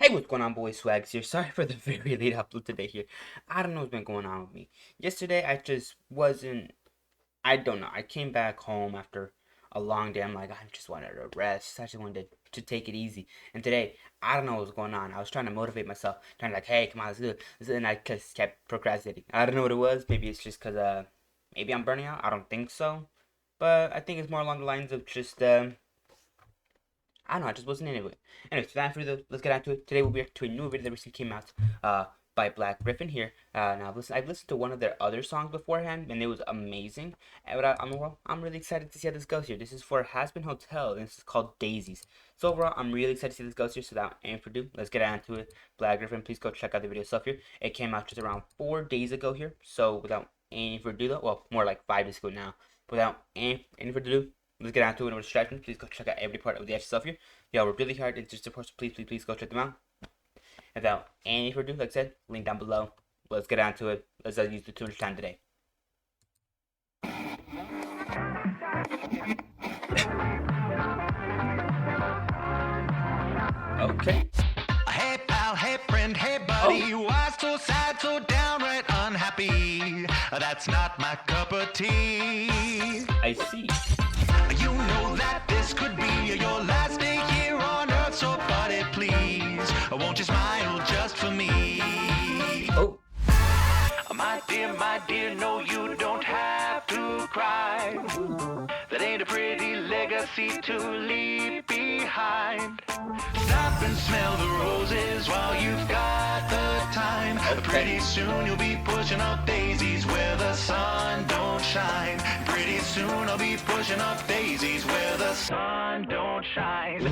Hey, what's going on, boys? Swags here. Sorry for the very late upload today here. I don't know what's been going on with me. Yesterday, I just wasn't. I don't know. I came back home after a long day. I'm like, I just wanted to rest. I just wanted to take it easy. And today, I don't know what was going on. I was trying to motivate myself, trying to like, hey, come on, let's do it. And I just kept procrastinating. I don't know what it was. Maybe it's just because maybe I'm burning out. I don't think so, but I think it's more along the lines of just I don't know, I just wasn't into it. Anyways, without further ado, let's get into it. Today we'll be reacting to a new video that recently came out by Gryph0n here. Now, I've listened to one of their other songs beforehand, and it was amazing. And I'm really excited to see how this goes here. This is for Hazbin Hotel, and this is called Daisies. So overall, I'm really excited to see this goes here. So without any further ado, let's get into it. Gryph0n, please go check out the video stuff here. It came out just around 4 days ago here. So without any further ado, well, more like 5 days ago now. Without any further ado, let's get on to it. No distraction. Please go check out every part of the extra stuff here. Y'all were really hard. It's just support, so please go check them out. Without any further ado, like I said, link down below. Let's get on to it. Let's not use too much time today. Okay. Hey pal, hey friend, hey buddy, you are so sad, so downright unhappy. That's not my cup of tea. I see. You know that this could be your last day here on earth, so buddy, please, won't you smile just for me? Oh. My dear, no, you don't have to cry. That ain't a pretty legacy to leave behind. Stop and smell the roses while you've got the time. Okay. Pretty soon you'll be pushing up daisies where the sun don't shine. Pretty soon I'll be pushing up daisies where the sun don't shine.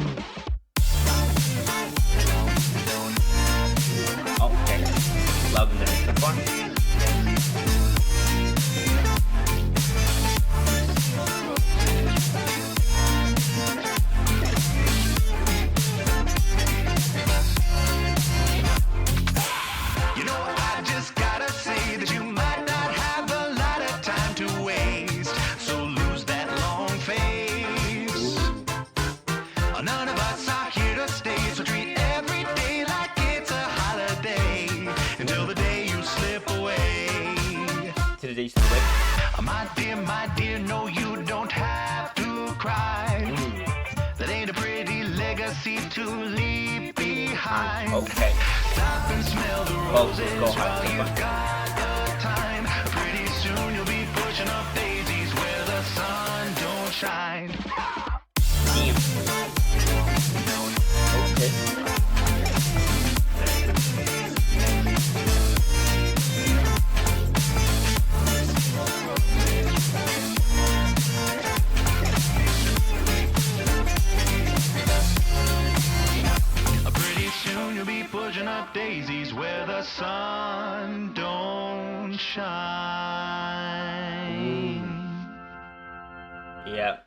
Okay. Loving the fun. My dear, no, you don't have to cry. That ain't a pretty legacy to leave behind. Okay. Stop and smell the roses while you've got the time. Pretty soon you'll be pushing up daisies where the sun don't shine. Damn. Okay. Pushing up daisies where the sun don't shine. Yeah.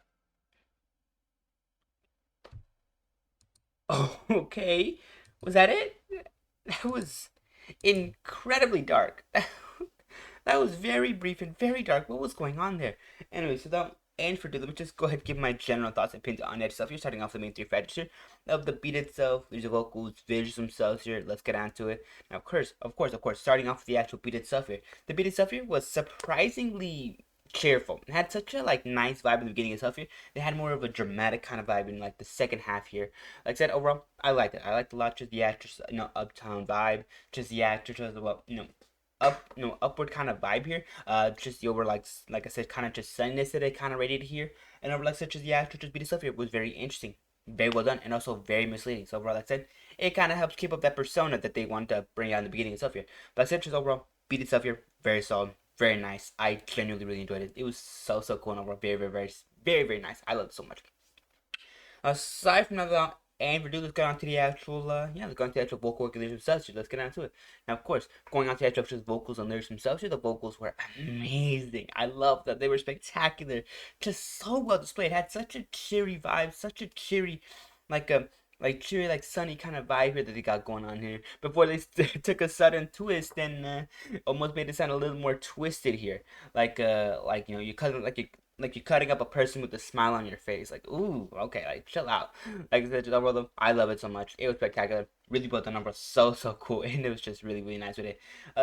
Oh, okay. Was that it? That was incredibly dark. That was very brief and very dark. What was going on there? Anyway, so that and for let me just go ahead and give my general thoughts and opinions on that stuff. You're starting off the main 3 factors here of the beat itself. There's the vocals, visuals themselves here. Let's get on to it. Now, of course, starting off with the actual beat itself here. The beat itself here was surprisingly cheerful. It had such a nice vibe in the beginning itself here. They had more of a dramatic kind of vibe in the second half here. Like I said, overall, I liked it. I liked a lot just the actress, uptown vibe, just the actress as well, upward kind of vibe here. Just the over like I said, kind of just sunniness that I kind of rated here, and over such as the actor just beat stuff here was very interesting, very well done, and also very misleading. So overall, like I said, it kind of helps keep up that persona that they want to bring out in the beginning of stuff here. But like I said, just overall, beat stuff here, very solid, very nice. I genuinely really enjoyed it. It was so cool and overall, very nice. I loved it so much. Aside from that, and for let's get on to the actual, let's go on to the actual vocal work and lyrics themselves. Let's get on to it. Now, of course, going on to the actual vocals and lyrics themselves, the vocals were amazing. I love that. They were spectacular. Just so well displayed. It had such a cheery vibe, such a cheery, cheery, sunny kind of vibe here that they got going on here. Before they took a sudden twist and almost made it sound a little more twisted here. You cut it like you're cutting up a person with a smile on your face. Like, ooh, okay, like chill out. Like I said, just overall, I love it so much. It was spectacular. Really well done, number so cool, and it was just really nice with it.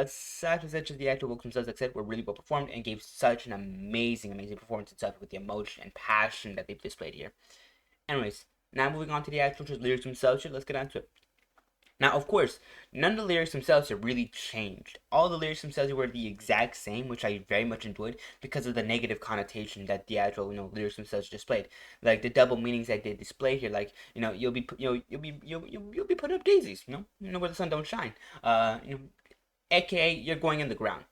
Such as the actual vocals themselves, like I said, were really well performed and gave such an amazing performance itself with the emotion and passion that they've displayed here. Anyways, now moving on to the actual just lyrics themselves. Here, let's get on to it. Now, of course, none of the lyrics themselves have really changed. All the lyrics themselves were the exact same, which I very much enjoyed because of the negative connotation that the actual, lyrics themselves displayed. Like the double meanings that they display here, like, you'll be putting up daisies, where the sun don't shine. AKA you're going in the ground.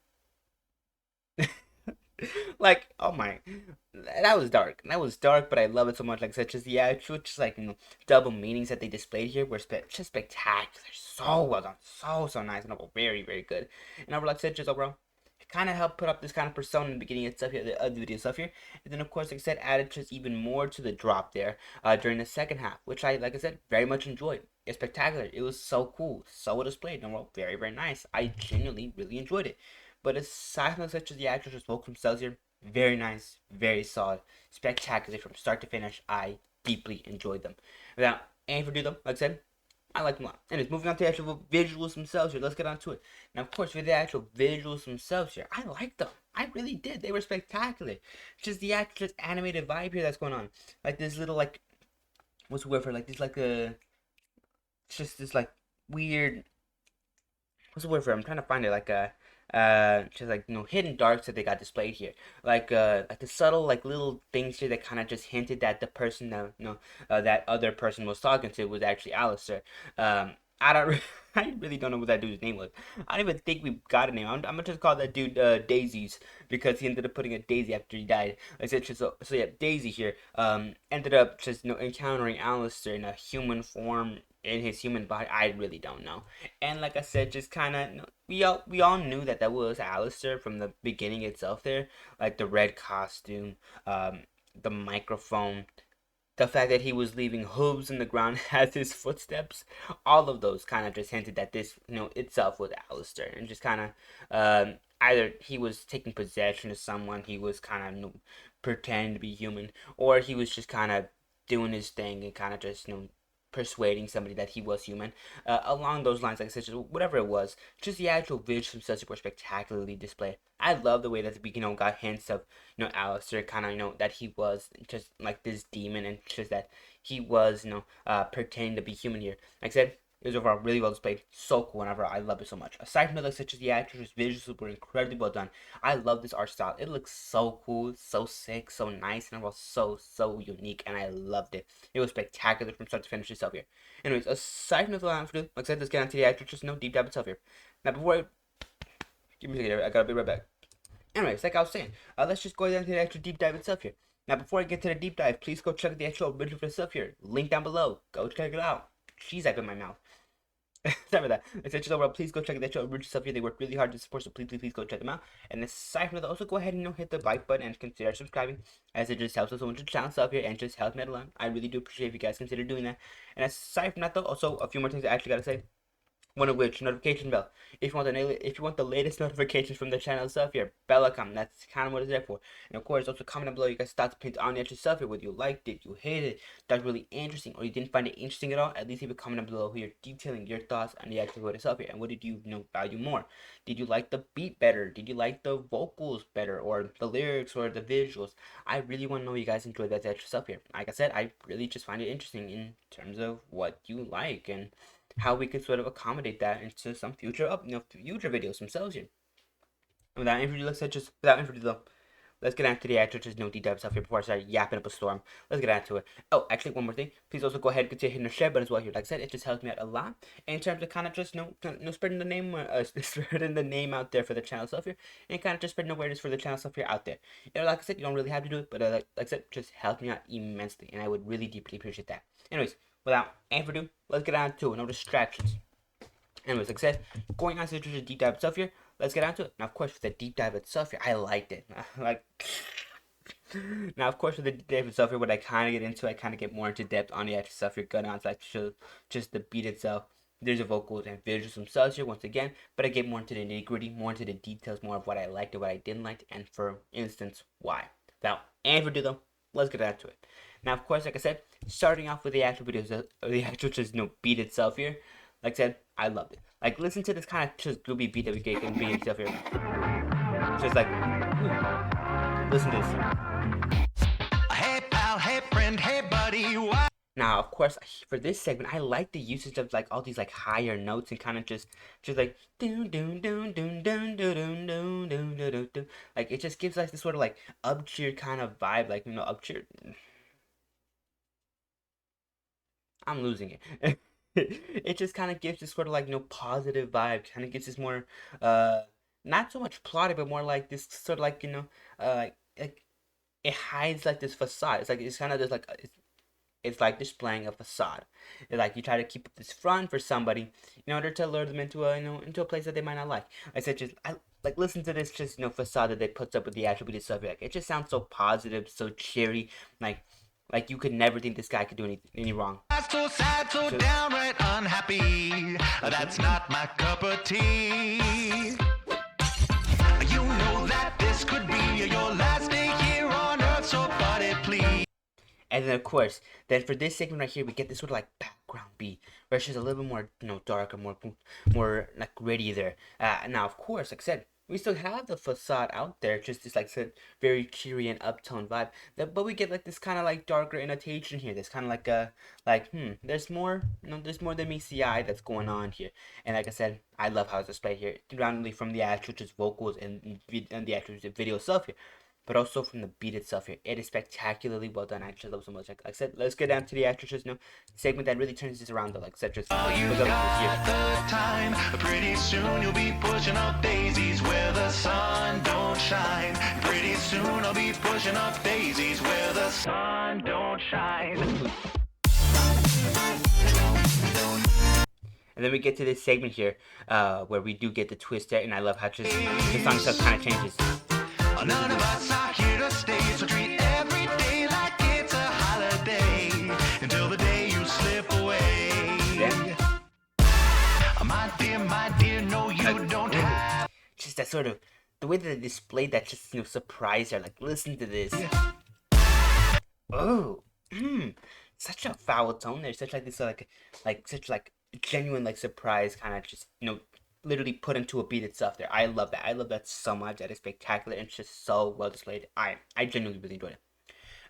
Like, oh my, that was dark. That was dark, but I love it so much. Like, such as the actual, just like double meanings that they displayed here were just spectacular. So well done, so nice, and overall very good. And overall, like I said, just overall, it kind of helped put up this kind of persona in the beginning of stuff here, the video stuff here, and then of course, like I said, added just even more to the drop there during the second half, which like I said, very much enjoyed. It's spectacular. It was so cool, so well displayed, and overall, very nice. I genuinely really enjoyed it. But aside from such as the actors just spoke themselves here, very nice, very solid, spectacular from start to finish. I deeply enjoyed them. Without any further ado, like I said, I like them a lot. Anyways, moving on to the actual visuals themselves here. Let's get on to it. Now, of course, with the actual visuals themselves here, I liked them. I really did. They were spectacular. Just the actual just animated vibe here that's going on. Like this little like, what's the word for like this like a, just this like weird, what's the word for it? I'm trying to find it, like a just like hidden darks that they got displayed here, like the subtle like little things here that kind of just hinted that the person that that other person was talking to was actually alastor. I don't I really don't know what that dude's name was. I don't even think we got a name. I'm gonna just call that dude Daisies because he ended up putting a daisy after he died. Like I said, so yeah, Daisy here ended up just encountering alastor in a human form in his human body. I really don't know. And like I said, just kind of we all knew that that was alastor from the beginning itself. There, like the red costume, the microphone, the fact that he was leaving hooves in the ground as his footsteps, all of those kind of just hinted that this, itself was alastor, and just kind of either he was taking possession of someone, he was kind of pretending to be human, or he was just kind of doing his thing and kind of just persuading somebody that he was human. Along those lines, like I said, just whatever it was, just the actual visuals themselves were spectacularly displayed. I love the way that we got hints of alastor, kind of that he was just like this demon, and just that he was pretending to be human here. Like I said, it was overall really well displayed, so cool, whenever I love it so much. Aside from the such as the actors, visuals were incredibly well done. I love this art style. It looks so cool, so sick, so nice, and overall so unique, and I loved it. It was spectacular from start to finish itself here. Anyways, aside from the last video, like I said, let's get on to the actors, just deep dive itself here. Now before give me a second, I gotta be right back. Anyways, like I was saying, let's just go down to the actual deep dive itself here. Now, before I get to the deep dive, please go check the actual original for itself here. Link down below. Go check it out. Jeez, I bit my mouth. Sorry about that. Essentially, overall, please go check the actual original stuff here. They work really hard to support, so please go check them out. And aside from that, also go ahead and hit the like button and consider subscribing, as it just helps us so much to the channel stuff here and just helps me out a lot. I really do appreciate if you guys consider doing that. And aside from that, though, also a few more things I actually gotta say. One of which, notification bell. If you want the latest notifications from the channel stuff here, bell icon. That's kind of what it's there for. And of course, also comment down below you guys' thoughts, opinions on the actual stuff here. Whether you liked it, you hated it, that's really interesting, or you didn't find it interesting at all. At least leave a comment down below here detailing your thoughts on the actual stuff here. And what did you value more? Did you like the beat better? Did you like the vocals better, or the lyrics, or the visuals? I really want to know you guys enjoyed that extra stuff here. Like I said, I really just find it interesting in terms of what you like and how we could sort of accommodate that into some future videos themselves here. And without any further ado, let's get into the actual just deep dive stuff here before I start yapping up a storm. Let's get into it. Oh, actually, one more thing. Please also go ahead and consider hitting the share button as well here. Like I said, it just helps me out a lot in terms of kind of just spreading the name, spreading the name out there for the channel stuff here, and kind of just spreading awareness for the channel stuff here out there. Like I said, you don't really have to do it, but like I said, just helps me out immensely, and I would really deeply appreciate that. Anyways, without any further ado, let's get on to it. No distractions. Anyways, like I said, going on to the deep dive itself here, let's get on to it. Now, of course, with the deep dive itself here, I liked it. Like, now, of course, with the deep dive itself here, what I kind of get into, I kind of get more into depth on the actual stuff here, going on to like just the beat itself. There's the vocals and visuals themselves here once again, but I get more into the nitty gritty, more into the details, more of what I liked and what I didn't like, and for instance, why. Now, and for Doodle, let's get down to it. Now, of course, like I said, starting off with the actual videos, the actual just beat itself here. Like I said, I loved it. Like, listen to this kind of just groovy beat that we get and beat itself here. Just like, listen to this. Hey pal, hey friend, hey buddy, why? Now, of course, for this segment, I like the usage of like all these like higher notes and kind of just like doon doon doon doon doon doon doon doon doon doon. Like it just gives like this sort of like up cheer kind of vibe, like up cheer. I'm losing it. It just kind of gives this sort of like positive vibe. Kind of gives this more not so much plotty, but more like this sort of like like it hides like this facade. It's like it's kind of just like it's like displaying a facade. It's like you try to keep up this front for somebody in order to lure them into a into a place that they might not like. I said just I like listen to this just facade that they put up with the attributed subject. It just sounds so positive, so cheery, like you could never think this guy could do any wrong. So sad, so downright unhappy. That's not my cup of tea. You know that this could be your last day here on earth, so buddy, please. And then of course, then for this segment right here, we get this sort of like background beat, where it's just a little bit more, darker, more like gritty there. Now of course, like I said, we still have the facade out there, just this like said, very cheery and uptone vibe. But we get like this kind of like darker annotation here. There's kind of like a there's more, there's more than meets the eye that's going on here. And like I said, I love how it's displayed here, not only from the actual just vocals and the actual video itself here, but also from the beat itself here. It is spectacularly well done. I actually love it so much. Like I said, let's get down to the actual just segment that really turns this around though. Like I said, just you got the time. Pretty soon you'll be pushing up daisies where the sun don't shine. Pretty soon I'll be pushing up daisies where the sun don't shine. And then we get to this segment here, where we do get the twist there, and I love how just the song stuff kind of changes. None of us are here to stay, so treat every day like it's a holiday until the day you slip away. Yeah. My dear, no, you don't have. Just that sort of the way that they displayed that, just surprise her. Like, listen to this. Oh, such a foul tone there. Such like this, such like genuine like surprise kind of just literally put into a beat itself there. I love that. I love that so much. That is spectacular and it's just so well displayed. I genuinely really enjoyed it.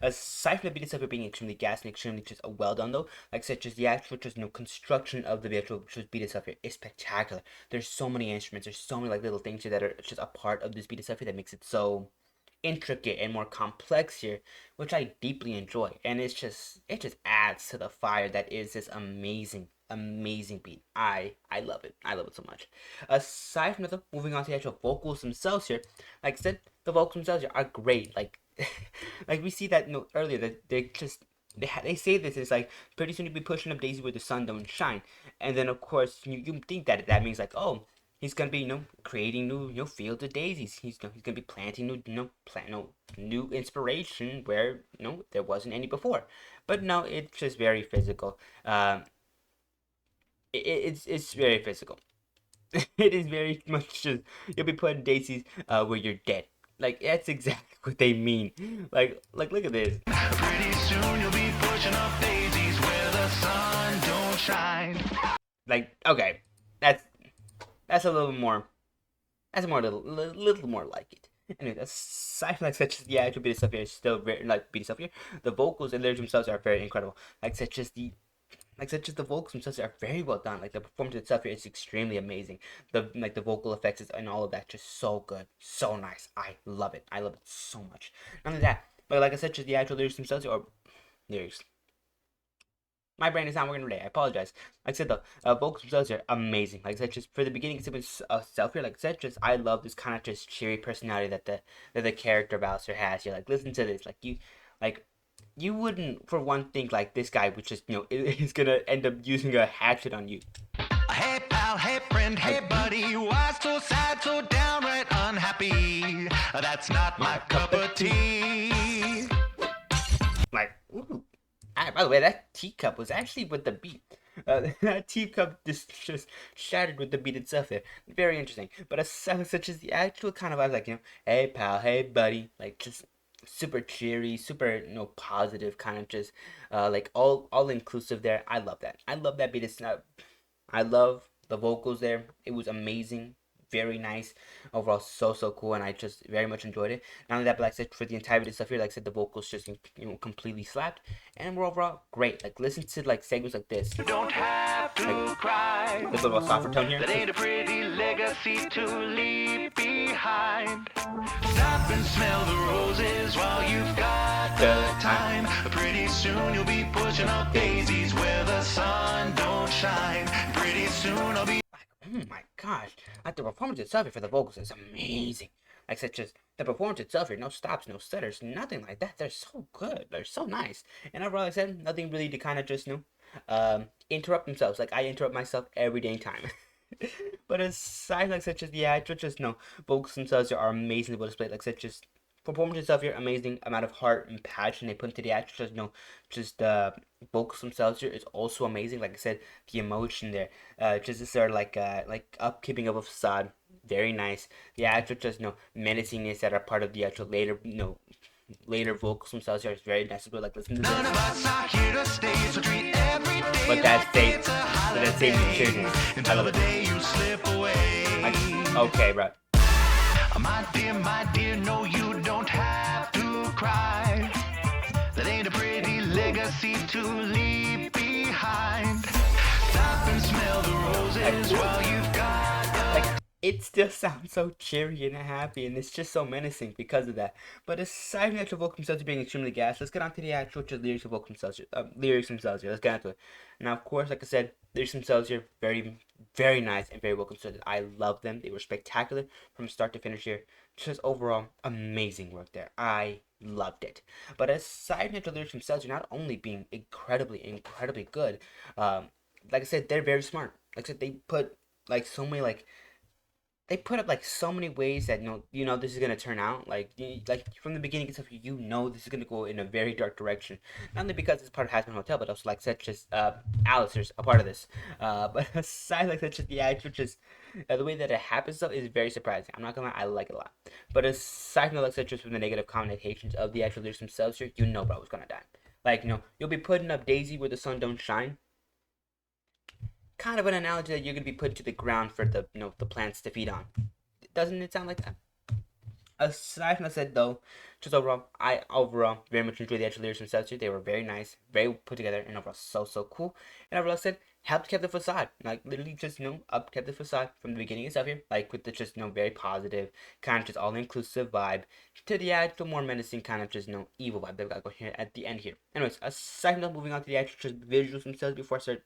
Aside from the beat itself being extremely gas and extremely just well done though, like I said, just the actual just construction of the actual just beat itself here is spectacular. There's so many instruments, there's so many like little things here that are just a part of this beat itself here that makes it so intricate and more complex here, which I deeply enjoy. And it just adds to the fire that is this amazing beat. I love it. I love it so much. Aside from that, moving on to the actual vocals themselves here, like I said, the vocals themselves here are great. Like like we see that earlier that they say this is like pretty soon you'll be pushing up Daisy where the sun don't shine, and then of course you think that means like, oh, he's gonna be creating new fields of daisies. He's gonna be planting new inspiration where there wasn't any before. But no, it's just very physical. It's very physical. It is very much just you'll be putting daisies where you're dead. Like that's exactly what they mean. Like look at this. Pretty soon you'll be pushing up daisies where the sun don't shine. Like okay, that's a little more. That's more little more like it. Anyway, aside from like such as the actual beat stuff here is still very like beat stuff here. The vocals and lyrics themselves are very incredible. Such as the vocals themselves are very well done. Like the performance itself here is extremely amazing. The vocal effects and all of that just so good, so nice. I love it. I love it so much. Not only that, but like I said, just the actual lyrics themselves or lyrics. My brain is not working today. I apologize. Like I said, the vocals themselves are amazing. Like I said, just for the beginning, it's self here. Like I said, just I love this kind of just cheery personality that the character Alastor has here. Like listen to this. You wouldn't for one think like this guy would just is gonna end up using a hatchet on you. Hey pal, hey friend, hey buddy, why so sad, so downright unhappy? That's not my cup of tea. Like, ooh. By the way, that teacup was actually with the beat. That teacup just shattered with the beat itself there. Very interesting. But such as the actual kind of vibe, like, hey pal, hey buddy, like just super cheery, super positive, kind of just like all inclusive there. I love that. I love that beat. It's not. I love the vocals there. It was amazing. Very nice. Overall, so cool, and I just very much enjoyed it. Not only that, but like I said, for the entirety of stuff here, like I said, the vocals just completely slapped, and we're overall great. Like listen to like segments like this. You don't have to Like cry. this little softer tone here. That ain't a pretty legacy to leave behind. Stop and smell the roses while you've got the time. Pretty soon you'll be pushing up daisies where the sun don't shine. Pretty soon I'll be. Oh my gosh, like the performance itself here for the vocals is amazing. Like such as the performance itself here, no stops, no stutters, nothing like that. They're so good. They're so nice. And overall, like I said, nothing really to kind of just interrupt themselves. Like I interrupt myself every dang time. But aside like such as the actual just vocals themselves are amazingly displayed. Like such as performance itself here, amazing amount of heart and passion they put into the actual just just the vocals themselves here is also amazing. Like I said, the emotion there, just this sort of like upkeeping of a facade, very nice. The actual just menacingness that are part of the actual later later vocals themselves here is very necessary. Like listen to this. None of us are here to stay, so treat every day But that's like safe. it's a But that's safe holiday. cheering. I Until love the it. day you slip away. Okay, bro. My dear, no, you don't have to cry. That ain't a pretty legacy to leave behind. Stop and smell the roses while you've got the. Like it still sounds so cheery and happy, and it's just so menacing because of that. But aside from the actual vocal themselves being extremely gas, let's get on to the actual just lyrics of vocal themselves. Lyrics themselves here. Let's get onto it. Now, of course, like I said, lyrics themselves here very nice and very well constructed. I love them. They were spectacular from start to finish here. Just overall amazing work there. I loved it. But aside from the lyrics themselves, are not only being incredibly good. Like I said, they're very smart. Like I said, they put like so many like they put up like so many ways that this is gonna turn out like from the beginning and stuff. This is gonna go in a very dark direction, not only because it's part of Hazbin Hotel, but also like such as Alastor's a part of this. But aside like such as the actual just the way that it happens though is very surprising. I'm not gonna lie, I like it a lot. But aside from like such as from the negative connotations of the actual lyrics themselves here, bro was gonna die. Like you'll be putting up Daisy where the sun don't shine, kind of an analogy that you're gonna be put to the ground for the the plants to feed on. Doesn't it sound like that? Aside from that though, just I overall very much enjoyed the actual lyrics themselves. They were very nice, very put together, and overall so cool. And overall said helped keep the facade, like literally just up kept the facade from the beginning and stuff here, like with the just very positive, kind of just all inclusive vibe to the actual more menacing kind of just evil vibe that we got going here at the end here. Anyways, aside from that, moving on to the actual just visuals themselves before I start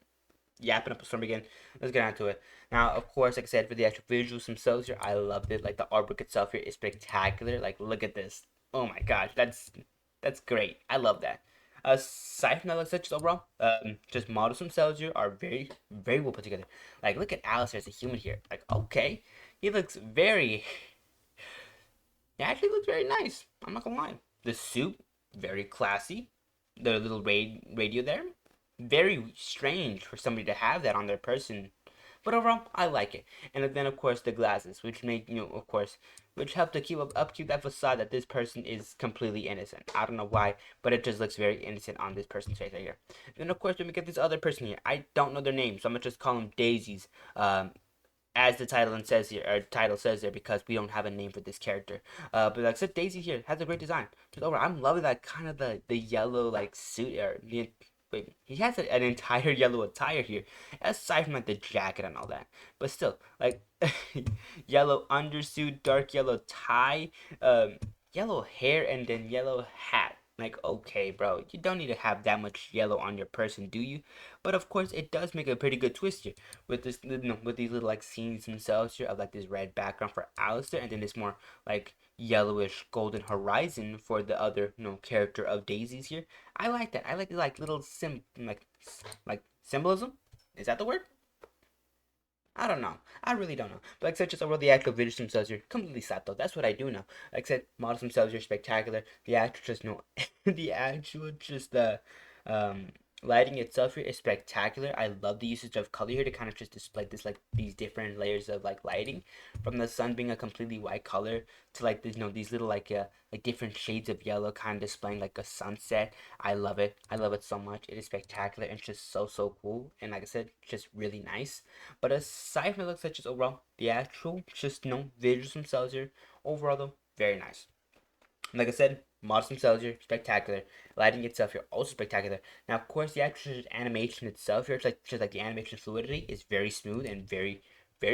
yapping up a storm again. Let's get on to it. Now, of course, like I said, for the actual visuals themselves here, I loved it. Like the artwork itself here is spectacular. Like look at this. Oh my gosh, that's great. I love that. Aside from that, like such overall, just models themselves here are very well put together. Like look at Alistair as a human here. Like okay, he looks very. He actually looks very nice. I'm not gonna lie. The suit very classy. The little radio there, very strange for somebody to have that on their person. But overall, I like it. And then of course the glasses, which make of course, which help to keep that facade that this person is completely innocent. I don't know why, but it just looks very innocent on this person's face right here. And then of course when we get this other person here, I don't know their name, so I'm gonna just call them Daisies. As the title says there, because we don't have a name for this character. But like I said, Daisy here has a great design. Just over, I'm loving that kind of the yellow like suit or wait, he has an entire yellow attire here, aside from like the jacket and all that. But still, like yellow undersuit, dark yellow tie, yellow hair, and then yellow hat. Like, okay, bro, you don't need to have that much yellow on your person, do you? But of course, it does make a pretty good twist here with this, with these little like scenes themselves here of like this red background for Alistair, and then this more like yellowish golden horizon for the other character of Daisies here. I like that. I like the like little like symbolism. Is that the word? I don't know. I really don't know. But like such as overall the actual videos themselves are completely slapped though. That's what I do know. Like I said, models themselves are spectacular. The actual just the actual just Lighting itself here is spectacular. I love the usage of color here to kind of just display this like these different layers of like lighting, from the sun being a completely white color to like these these little like different shades of yellow, kind of displaying like a sunset. I love it. I love it so much. It is spectacular and just so cool. And like I said, just really nice. But aside from the looks, such as overall the actual just visuals themselves here, overall though very nice. Like I said, models themselves here, spectacular. Lighting itself here, also spectacular. Now, of course, the actual animation itself here, just like the animation fluidity, is very smooth and very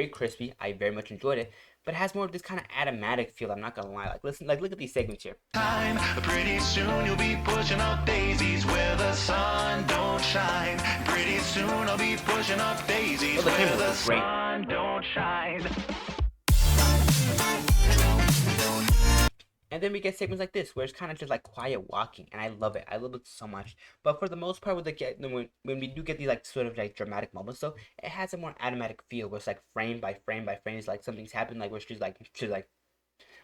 crispy. I very much enjoyed it, but it has more of this kind of automatic feel. I'm not gonna lie. Like, listen, like look at these segments here. Time, pretty soon you'll be pushing up daisies where the sun don't shine. Pretty soon I'll be pushing up daisies Oh, the where camera the was great. sun don't shine. And then we get segments like this, where it's kind of just like quiet walking, and I love it. I love it so much. But for the most part, with when we do get these like sort of like dramatic moments, though, it has a more automatic feel, where it's like frame by frame by frame. It's like something's happened, like where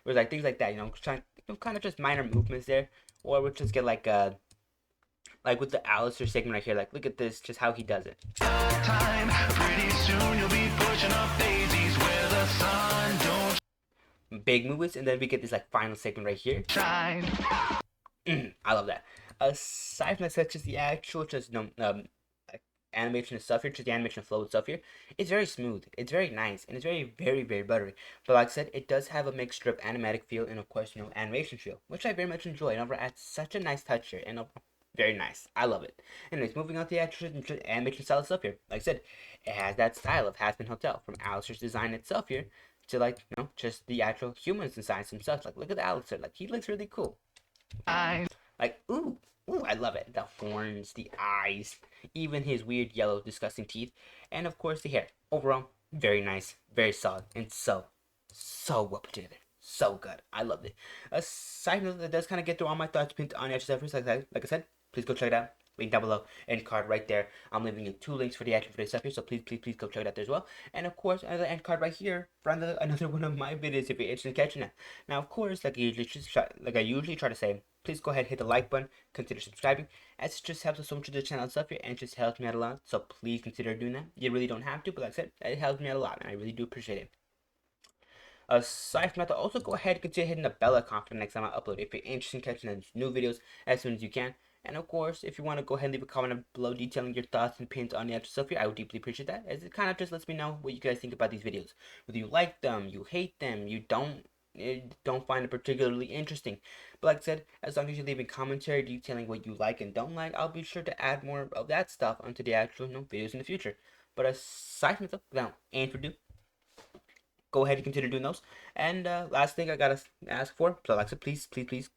where like things like that, kind of just minor movements there, or we just get like with the alastor segment right here. Like look at this, just how he does it. Time, pretty soon you'll be pushing up daisies where the sun don't Big movements, and then we get this like final segment right here. shine. I love that. Aside from that, such as the actual just like animation and stuff here, just the animation flow and stuff here, it's very smooth. It's very nice, and it's very buttery. But like I said, it does have a mixture of animatic feel and of course animation feel, which I very much enjoy. And overall adds such a nice touch here, and very nice. I love it. Anyways, moving on to the actual animation style stuff here. Like I said, it has that style of Hazbin Hotel, from Alistair's design itself here to like just the actual humans inside themselves. Like look at Alistair, like he looks really cool. Like ooh, I love it. The horns, the eyes, even his weird yellow disgusting teeth, and of course the hair. Overall, very nice, very solid, and so well put together. So good. I loved it. A side note that does kind of get through all my thoughts pinned on Edge's efforts. Like I said, please go check it out. Link down below, end card right there. I'm leaving you 2 links for the actual video stuff here, so please go check it out there as well. And of course, another end card right here for another one of my videos if you're interested in catching it. Now, of course, like I usually try to say, please go ahead and hit the like button, consider subscribing, as it just helps us so much with the channel and stuff here, and it just helps me out a lot. So please consider doing that. You really don't have to, but like I said, it helps me out a lot, and I really do appreciate it. Aside from that, also go ahead and consider hitting the bell icon for the next time I upload if you're interested in catching new videos as soon as you can. And of course, if you want to go ahead and leave a comment below detailing your thoughts and opinions on the actual stuff here, I would deeply appreciate that, as it kind of just lets me know what you guys think about these videos. Whether you like them, you hate them, you don't find it particularly interesting. But like I said, as long as you leave a commentary detailing what you like and don't like, I'll be sure to add more of that stuff onto the actual videos in the future. But aside from that, without any further ado, go ahead and consider doing those. And last thing I gotta ask for, so Alexa, please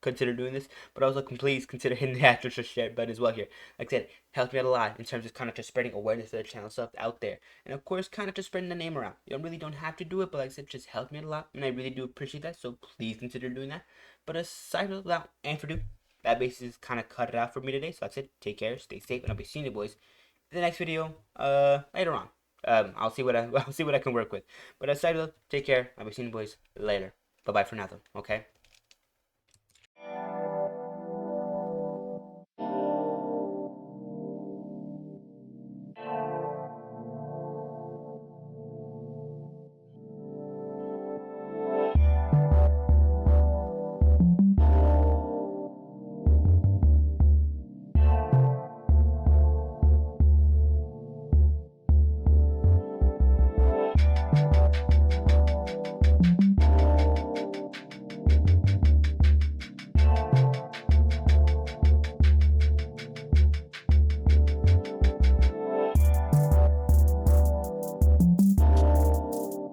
consider doing this. But also, please consider hitting the actual share button as well here. Like I said, helps me out a lot in terms of kind of just spreading awareness of the channel stuff out there. And of course, kind of just spreading the name around. You really don't have to do it, but like I said, just helps me out a lot. And I really do appreciate that, so please consider doing that. But aside from that, and for do, that basically kind of cut it out for me today. So that's it. Take care, stay safe, and I'll be seeing you boys in the next video later on. I'll see what I'll see what I can work with. But aside of that, take care. I'll be seeing you boys later. Bye bye for now, though. Okay.